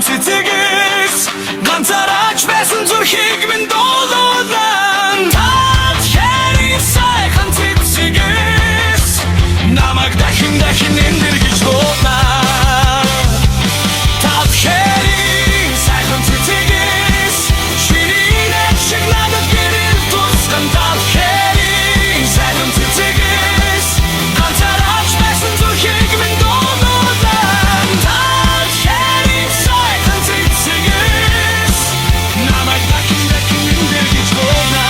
цэцэгээс ганцаараач байсан зүрхийг минь дуулуулан тал хэрэг сайхан цэцэгээс намайг дахин эндэргэж дуулна тал хэрэг сайхан цэцэгээс ширинэ шиг надад гэрэл тусган тал хэрэг сайхан цэцэгээс ганцаараач байсан зүрхийг минь дуулуулан тал хэрэг сайхан цэцэгээс намайг дахин эндэргэж дуулна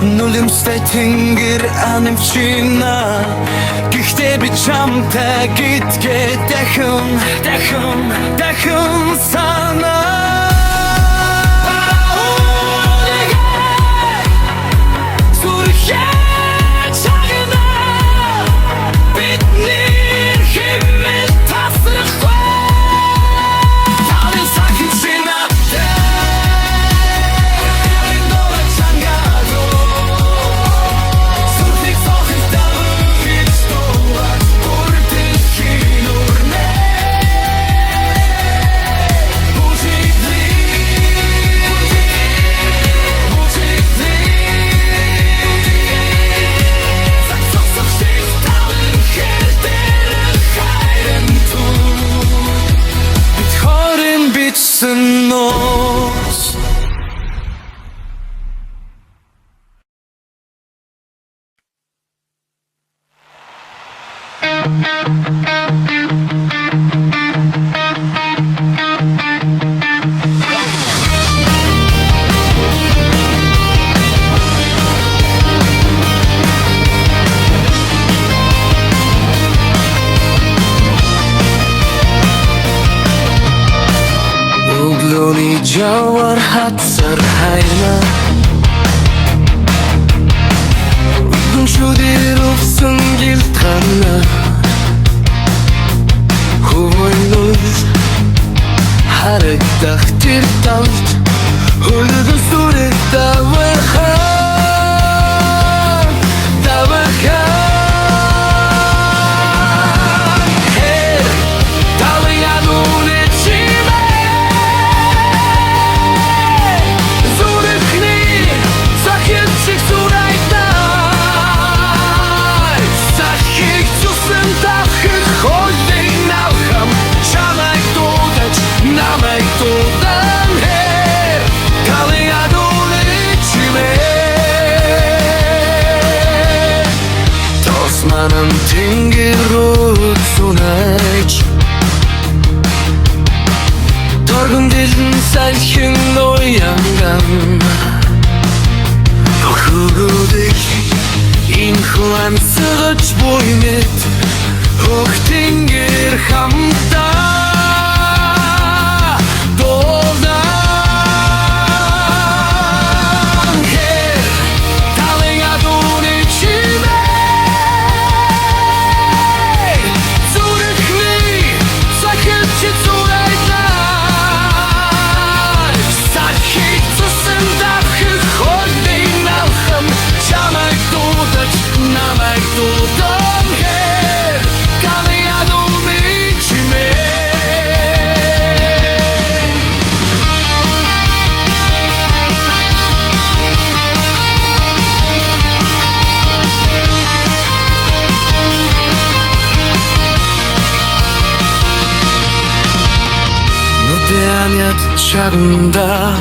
Нулимстай тэнгэр анивчина гэхдээ би чамтай гитгээ дахин санаа Бужи Doni jawar hatsar hayna Shudir ufsun giltana Huvoynuz Harek dachtir talt Huludun suret davarhan Davarhan Her Talayadun içime Zurikni Sakitçik suraytna Tosmanın tingirut sunayç Torgun dilin selkin oyangan Okugudik influensıgıç boymet Ok tingir hamda Doldan her Talayadun içime Zurikli sakıtçı suraytlar Sakit susındaki hodin alhım Çamak dudaç namak dudan her Talayadun içime Nudeanyat çağında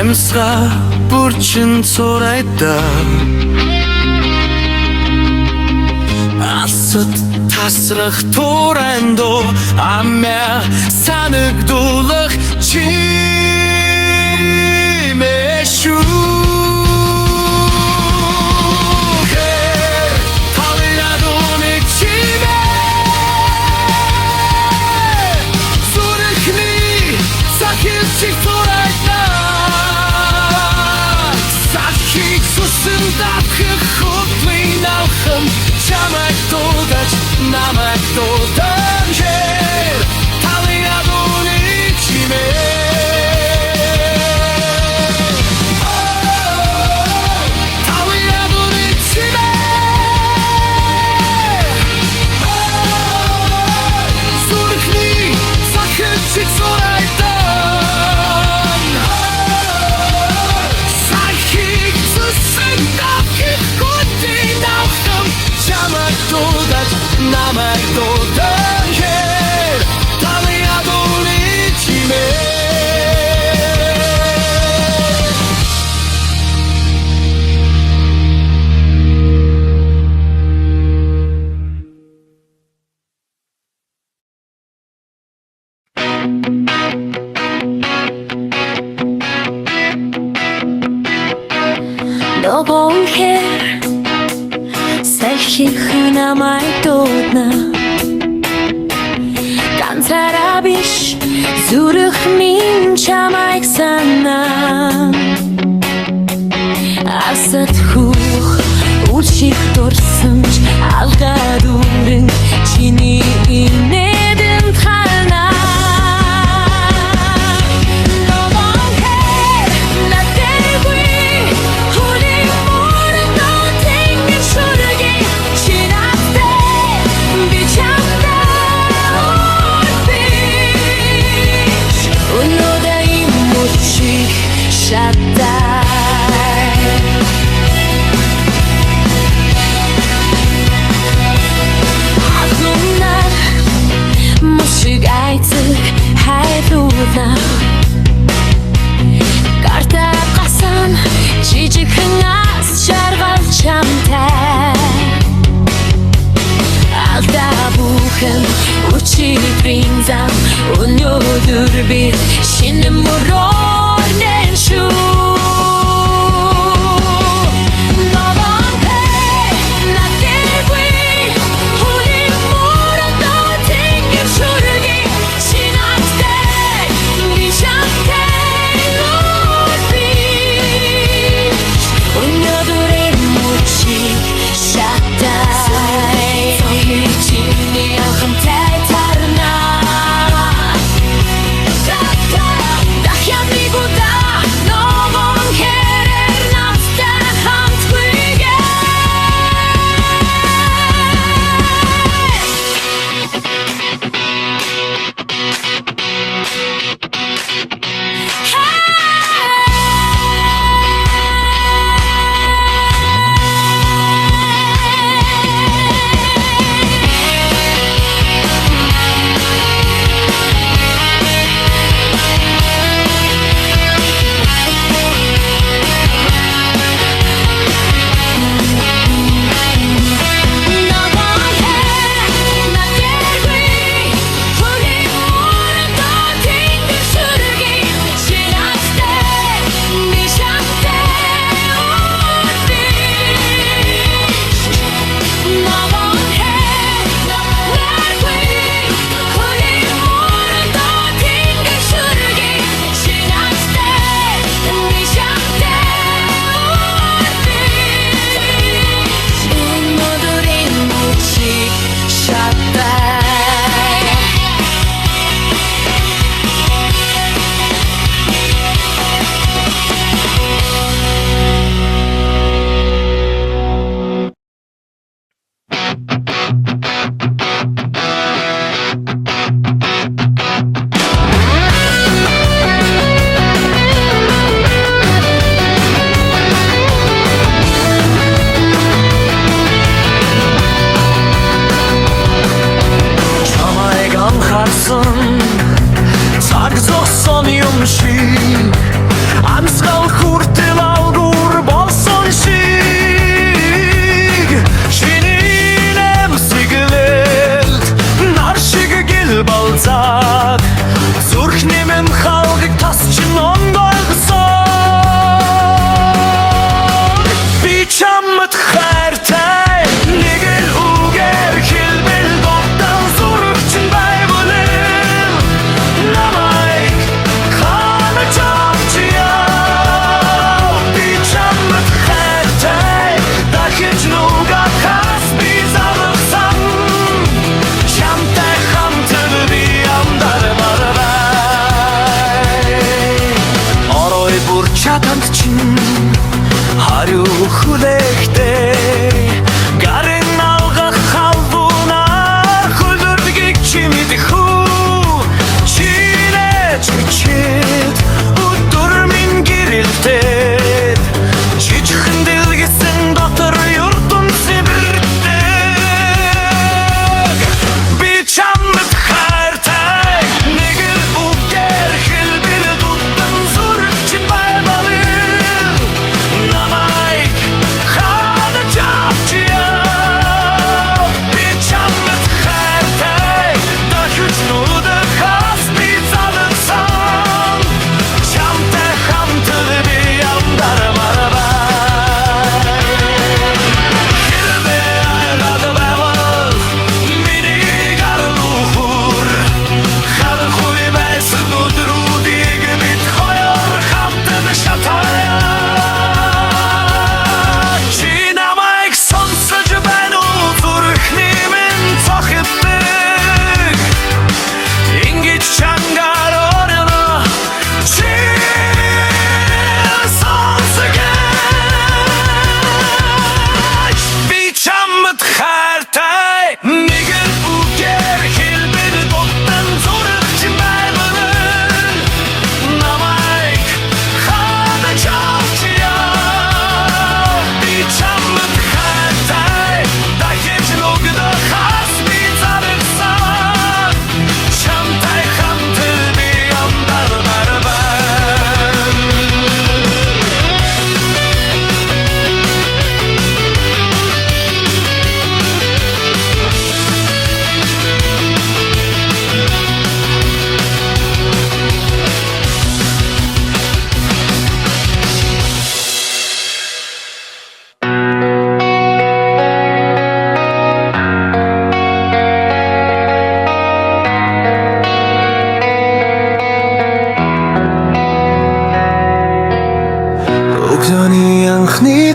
Emsra burçın sorayda Asıt tasrık torendo Amma sanık duluk çime şu Talayadun içime Zurikli sakitçik suraytlar Sakit susundaki hutlin alhım Çamak dudaç namak dudan her Talayadun içime Talayadun içime Zurikli sakitçik suraytlar Sakit susundaki hutlin alhım Çamak dudaç namak dudan her Talayadun içime Добон хер Сельхих намай тудна Ганцарабиш Зүрх минь чамайг санаа Асад хүүх Үлших дурсамж Алгаа дүүрэн Чиний инээдэн тхалнаа Карта қасан жижиг хэнаас жаргал чамтай Алда бүхэн өчигдрийн зам өнөөдөр би шинэ мөрөөрнэн шүү Shine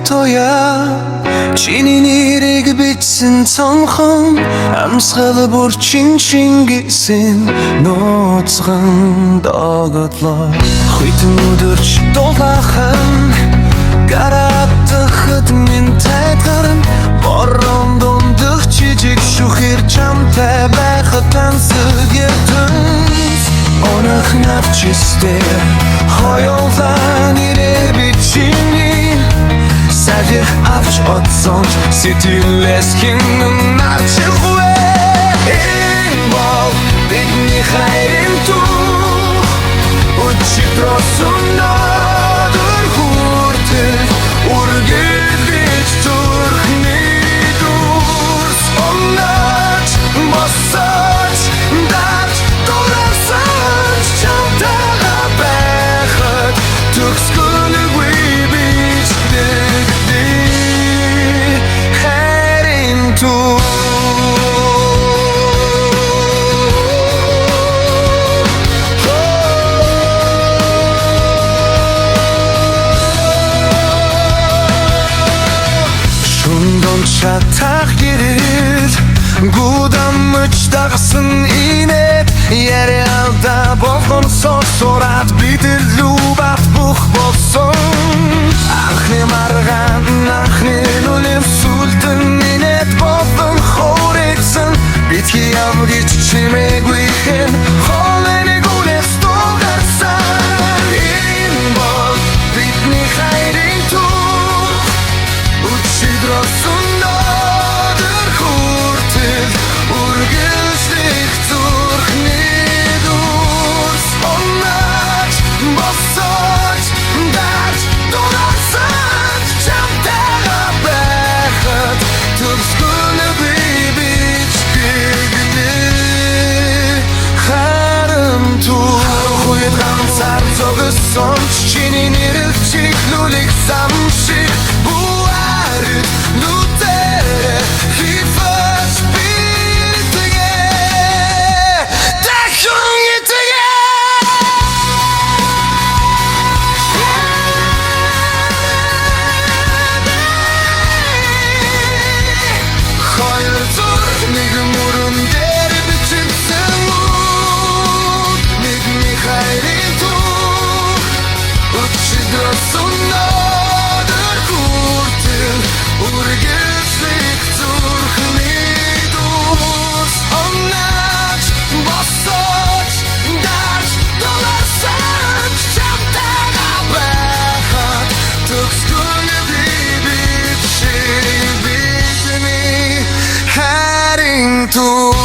тоя чиний нэрийг бичсэн цонхон амсгал бүр чин гэсэн нууцган догтлоо хитэн өдөрч дулаахан гараадахад минь тайгарна борон дундах жижиг шүхэр чамтай байхад тансаг ертөнц онох навчистэй хоёулаа нэрээ бичиний сажих авч отсон сэтгэлээс хинэн нарчихвэ энэ бол бидний хайрын тух өчигдросон надад хүртэл үргэлж бич зүрхний дүрс оннаач босооч даач дурасан чамтайгаа байхад төгсгөлгүй бич дэгдээ хайрын тух шатах гэрэл гудамж дагсан инээд яриалда болгон сорсураад бидэлүү бат бүх болсон анхны маргаан анхны нүлэм сүлдэн инээд болон хоригсан битгий явгич чимээгүй хэн холэнийг үлэс дугарсан энэ бол бидний хайрын тух өчигдросон чиний нэрийг чиглүүлэх самшиг буард нүдэрэ хифэс битгээ дахин итгээ хоёр зүрх нэг мөрөн дээр бичсэн нэгний хайрын тух өчигдросон надад хүртэл үргэлжлэх зүрхний дүрс оннаач босооч даач дулаарсан чамтайгаа байхад төгсгөлгүй бичиг бидний хайрын тух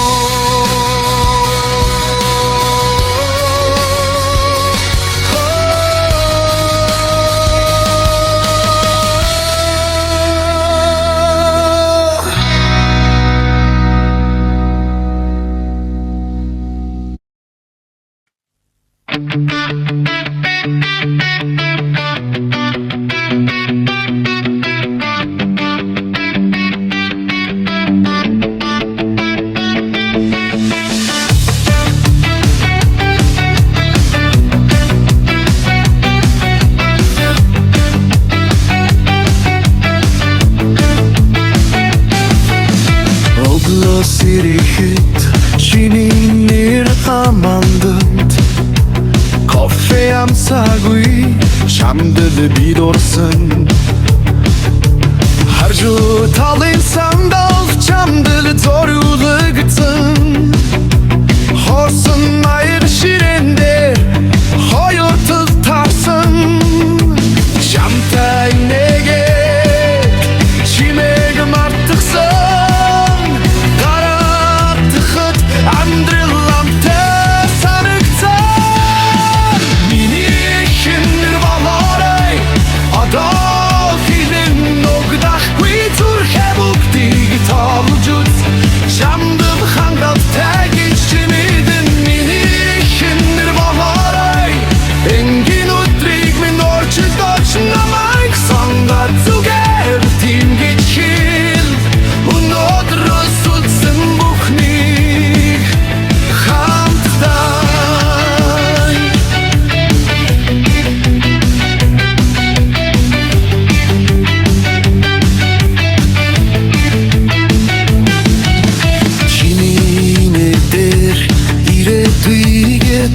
Сирэхэд чиний нэр амандад кофе амсаагүй шамдал бид орсон харжу талын сандал чамдал зориулагдсан хорсон маяр ширэндэр хоёр тал тарсан чамтай нэгэ чимэг мартагсан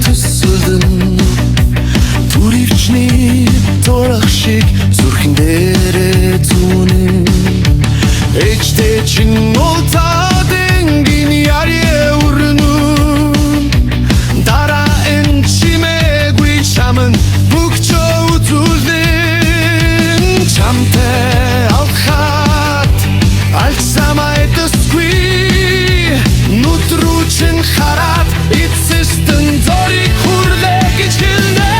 төсөлдөн Түривчний торох шиг зүрхэн дээрээ зүүнэн Ээжтэй чин ултаад энгийн ярья өрнөн Дараа энэ чимээгүй чаман бүгчөө үзүүлэн Чамтай алхаад алцамай дэсгүй Нүдрүү чин хараад эцэстэн зориг хүрлээ гэж хэлнэ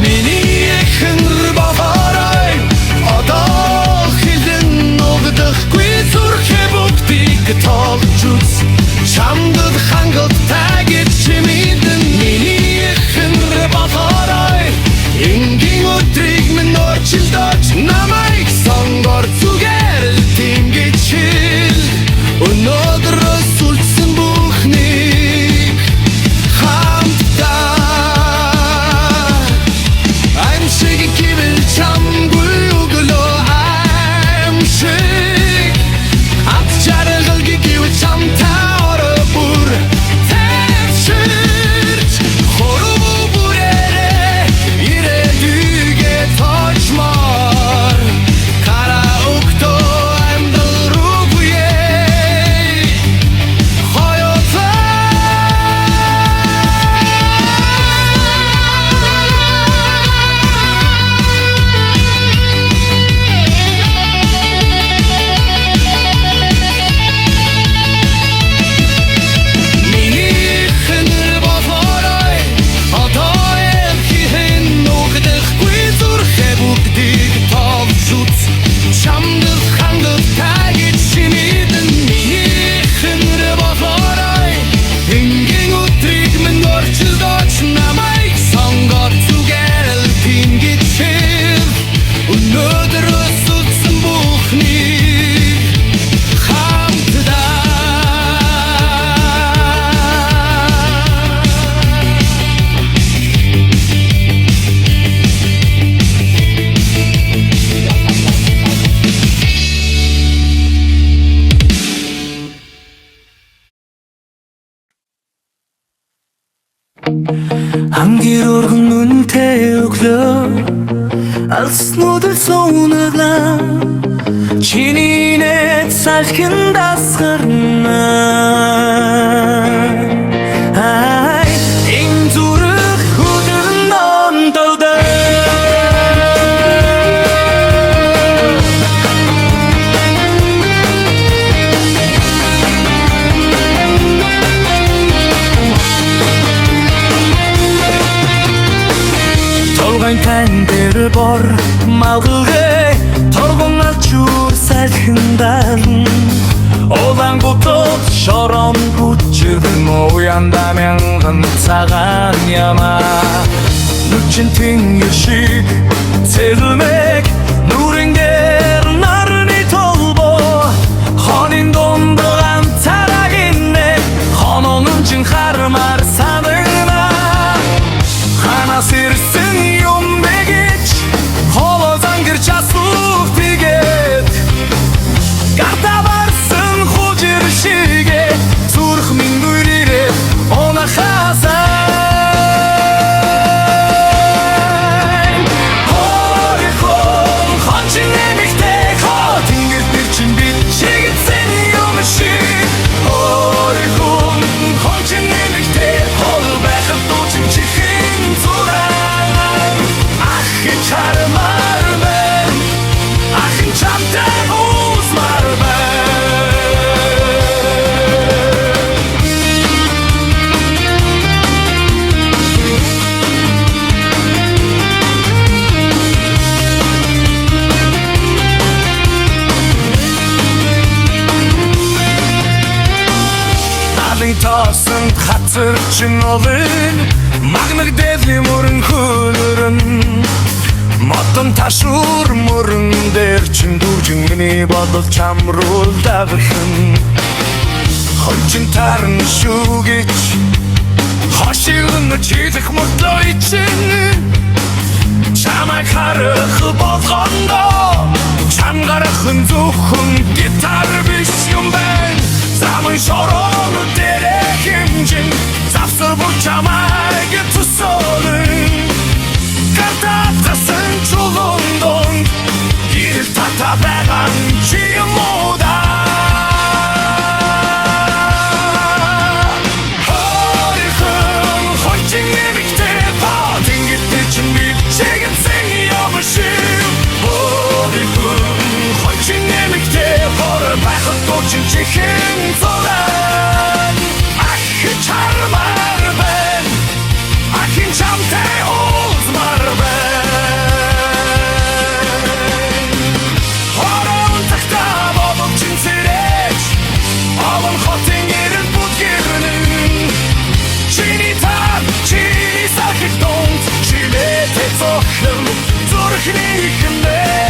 Миний эхнэр бахарай одоо хилэн ногдохгүй зүрхээ бүгдийг тоолж үз Чамдад хангалттай гэж чимэдэн Миний эхнэр бахарай энгийн өдрийг минь орчилдож намайг сонгор зүгээр л тийм гэж хэл Өнөөдрөөс үлдсэн бүхнийг хамтдаа Аимшиг гэвэл чамгүй өглөө аимшиг Ат жаргал гэвэл чамтай ороо бүр тайвширч Хоруу бүрээрээ ирээдүйгээ тоочмоор Кара өгтөө амьдрал руугүйе Чамдад хангалттай гэж чимэдэн Миний эхнэр бахарай энгийн өдрийг минь орчилдож намайг сонгор зүгээр л тийм гэж хэл Өнөөдрөөс үлдсэн бүхнийг хамтдаа Хангироргон үнэтэй өглөө алснуудад суунаглаа Чиний нэт салхин дасгарна Ай энэ зүрх хөдөлн онтолдоо Тань дээр бор малгай торгон алчуур салхиндан Улаан гутод шорон хүчрэн уянда мянган цагаан яма Нүчин тэнгэр шиг цэлмэг нүрэн дээр нарны толбоо Хонин дондор антарагинне хонон чин хармар санагна Ханаас ирсэн юм бэгэж холоо зангирч асуух тэгээд Гата барсан хужир шигэ зүрх минь нүрээрээ онахасай Хойхон хончин нэмэгтэй хоо Тэнгэр дээр чин бид чигэтсэн юм шиг Хойхон хончин нэмэгтэй хол байхад дуучин чихэн зураг Ахын чармар бэн Ахын чамтай узмар бэн Алын тоосон хацар чин олон Магнаг дээдли мөрөн хөлөрөн Модон ташуур мөрөн дээр чин дүүжин миний бодол чамруул давхын Хончин тарн шүүгэж Хошиг нь чилэх мөртлөө ичин Чамайг харах болгондоо Чам гарахын зөвхөн гитар биш юм байна Замын шорон дээрээ хэмжин Завсар бүр чамайг 난 지금보다 허리큰 홀찡의 밑에 버틴 깃대 준비 지금 생이염을 씌우 허리큰 홀찡의 밑에 허를 박은 꽃은 지금 쏟아 아그 charmarben akin chamte uzmarben Horon takta bodum çinsireç Avon hotin yerin budgirnin Çini tar, çini sakit dont Çile te zochlim, zurchni hikmne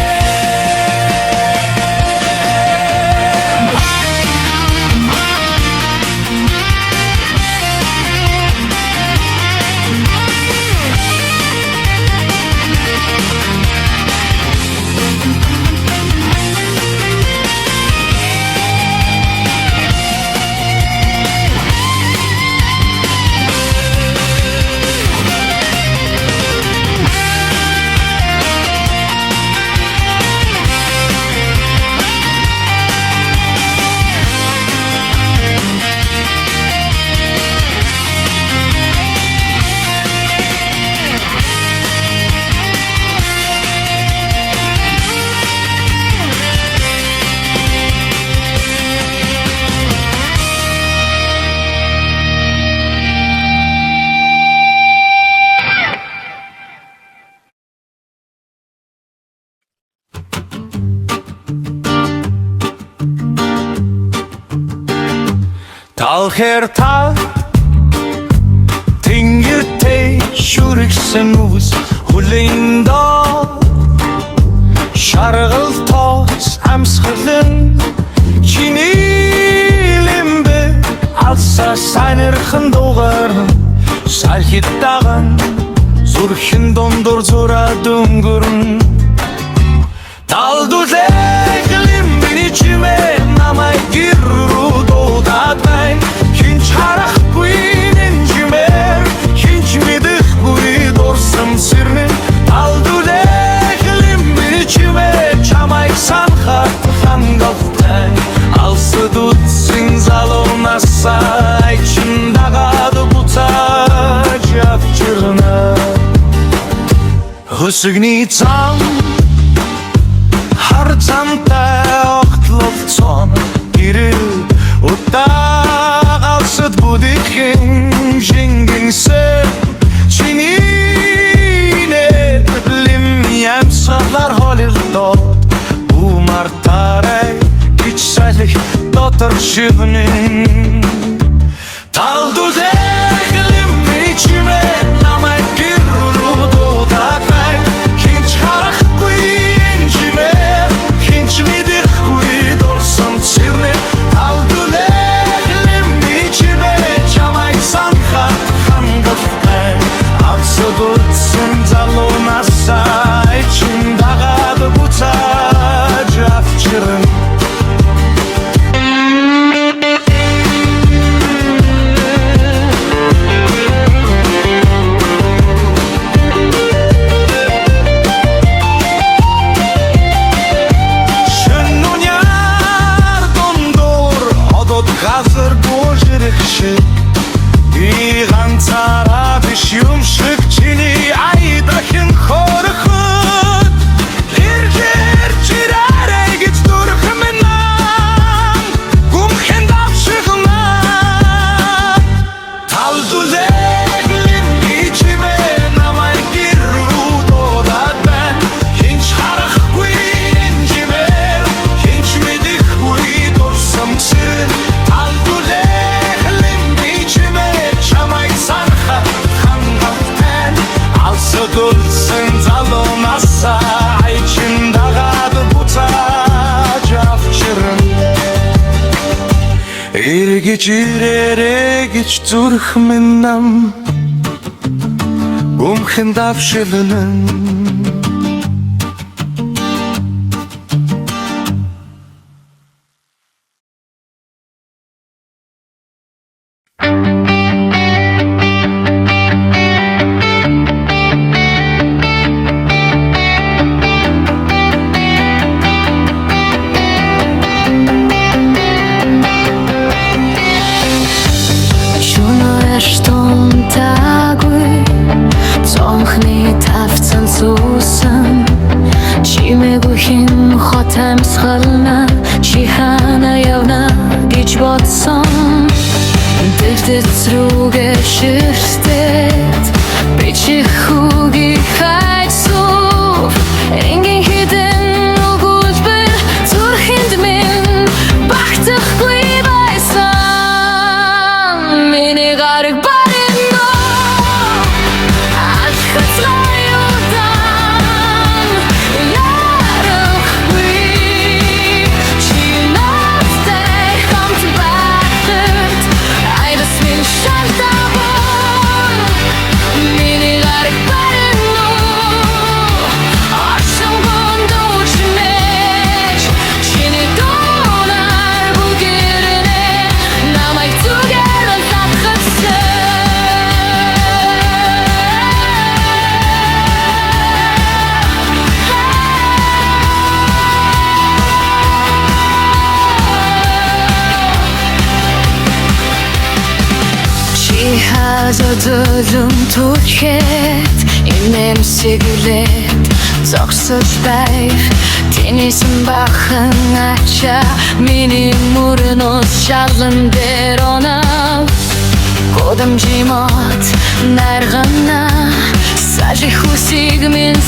Talher tal Tingirte şuriksen uz Hulinda Şargıl toz Amsgılın Çinilimbe Alsa saynırkın doğarın Salhit dağın Zurhin dondur zora dungurun Taldu zeklim bin içime Namay girru doğdatayın Hinç haraq kuyinin cimer Hinç midih kuy dorsam sirnin Taldu zeklim bin içime Çamay sanhat hangaltayın Alsı tutsin zalonasa İçimde kadı butaç yapçırına Hüsgni tam Har tamta oqtlolson Giri Utta alsıt budikin Jingingse Çinine Limyem sahlar holildo Bu martare Geçsalik Dotar şivnin Taldu zeklim içime Namay girru dodakay Hinç haraq kuyin cimer Hinç midir kuy dorsam sirne Taldu zeklim içime Çamay sanha hangaltay Alsı tutsun zalonasa İçimde kadı butaç afçırın Hazır bu jirikşi İğan tara biş yumşık Çini aydakin korkut Irgir çirare git durkımından Gumken davşıkından Taldu zeklim içime Namay girru dodat ben Hinç haraq kuyin cimer Hinç midik kuy dorsam sirn Dulsın zalomasa İçimde kadı butaç afçırın İrgiç ireregiç turhminam Gumkhin davşılının ширтет би чихүгийг хайцуув энгийн хідэн өгүүлбэр зүрхэнд минь багтахгүй байсан миний гараг барино алхацлаюудан ярахгүй чи надтай хамт байхад айдас минь шалтгаан миний гараг барино орсон гондууч мэж чиний донар бүгэрэнэ намайг зүгээр алхацсан Чи хазадулун түлхээд инэмсэглээд зогсож байв тэнийсэн бахан ача миний мөрнөс шалган дээр онав гудамжимот наргана сажих усиг минь